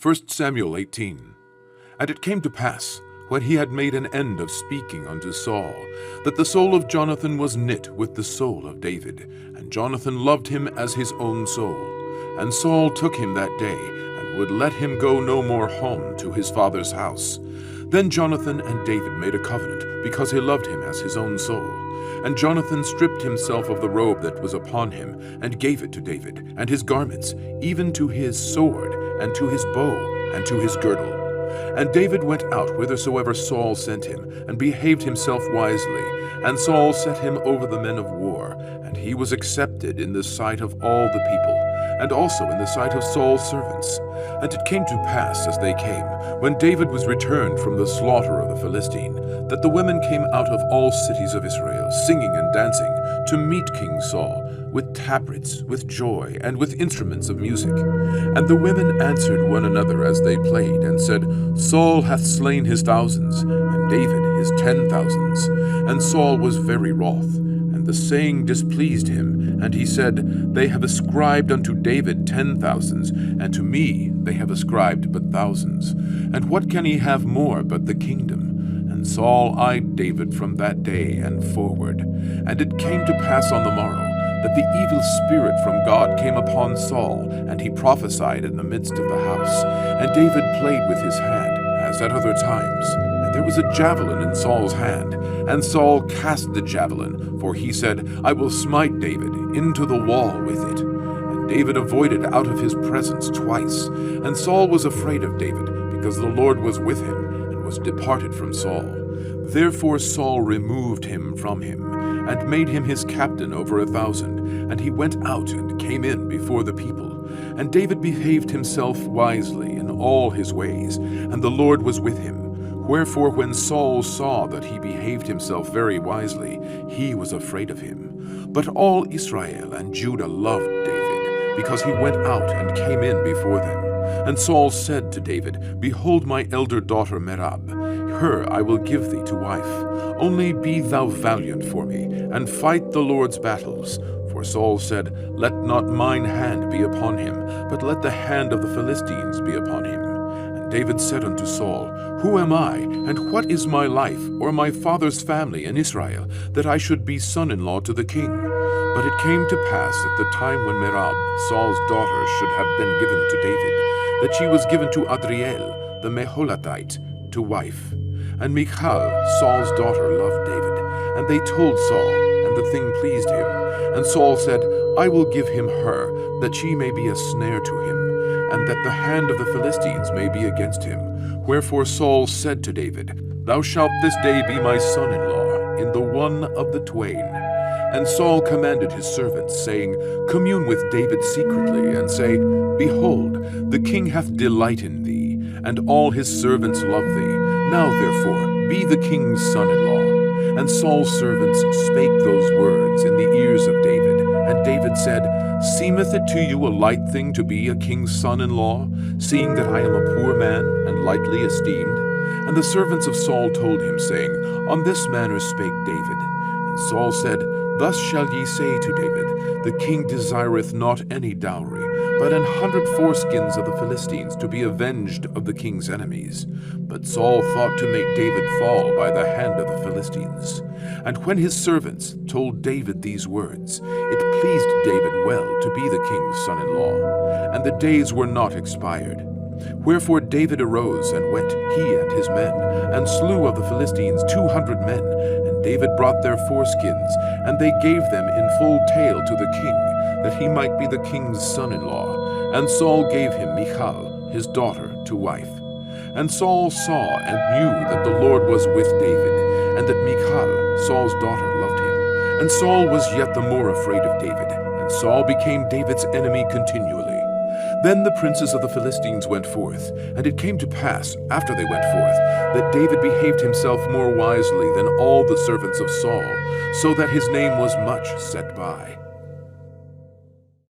1 Samuel 18. And it came to pass, when he had made an end of speaking unto Saul, that the soul of Jonathan was knit with the soul of David, and Jonathan loved him as his own soul. And Saul took him that day, and would let him go no more home to his father's house. Then Jonathan and David made a covenant, because he loved him as his own soul. And Jonathan stripped himself of the robe that was upon him, and gave it to David, and his garments, even to his sword, and to his bow, and to his girdle. And David went out whithersoever Saul sent him, and behaved himself wisely. And Saul set him over the men of war, and he was accepted in the sight of all the people, and also in the sight of Saul's servants. And it came to pass, as they came, when David was returned from the slaughter of the Philistine, that the women came out of all cities of Israel, singing and dancing, to meet King Saul, with tabrets, with joy, and with instruments of music. And the women answered one another as they played, and said, Saul hath slain his thousands, and David his 10,000s. And Saul was very wroth, and the saying displeased him. And he said, They have ascribed unto David 10,000s, and to me they have ascribed but thousands. And what can he have more but the kingdom? And Saul eyed David from that day and forward. And it came to pass on the morrow, that the evil spirit from God came upon Saul, and he prophesied in the midst of the house. And David played with his hand, as at other times. And there was a javelin in Saul's hand, and Saul cast the javelin, for he said, I will smite David into the wall with it. And David avoided out of his presence twice. And Saul was afraid of David, because the Lord was with him, and was departed from Saul. Therefore Saul removed him from him, and made him his captain over 1,000. And he went out and came in before the people. And David behaved himself wisely in all his ways, and the Lord was with him. Wherefore when Saul saw that he behaved himself very wisely, he was afraid of him. But all Israel and Judah loved David, because he went out and came in before them. And Saul said to David, Behold my elder daughter Merab, her I will give thee to wife. Only be thou valiant for me, and fight the Lord's battles. For Saul said, Let not mine hand be upon him, but let the hand of the Philistines be upon him. And David said unto Saul, Who am I, and what is my life, or my father's family in Israel, that I should be son-in-law to the king? But it came to pass at the time when Merab, Saul's daughter, should have been given to David, that she was given to Adriel, the Meholathite, to wife. And Michal, Saul's daughter, loved David. And they told Saul, and the thing pleased him. And Saul said, I will give him her, that she may be a snare to him, and that the hand of the Philistines may be against him. Wherefore Saul said to David, Thou shalt this day be my son-in-law, in the one of the twain. And Saul commanded his servants, saying, Commune with David secretly, and say, Behold, the king hath delight in thee, and all his servants love thee. Now therefore be the king's son-in-law. And Saul's servants spake those words in the ears of David. And David said, Seemeth it to you a light thing to be a king's son-in-law, seeing that I am a poor man, and lightly esteemed? And the servants of Saul told him, saying, On this manner spake David. And Saul said, Thus shall ye say to David, The king desireth not any dowry, but 100 foreskins of the Philistines, to be avenged of the king's enemies. But Saul thought to make David fall by the hand of the Philistines. And when his servants told David these words, it pleased David well to be the king's son-in-law. And the days were not expired. Wherefore David arose and went, he and his men, and slew of the Philistines 200 men. And David brought their foreskins, and they gave them in full tale to the king, that he might be the king's son-in-law. And Saul gave him Michal, his daughter, to wife. And Saul saw and knew that the Lord was with David, and that Michal, Saul's daughter, loved him. And Saul was yet the more afraid of David, and Saul became David's enemy continually. Then the princes of the Philistines went forth, and it came to pass, after they went forth, that David behaved himself more wisely than all the servants of Saul, so that his name was much set by.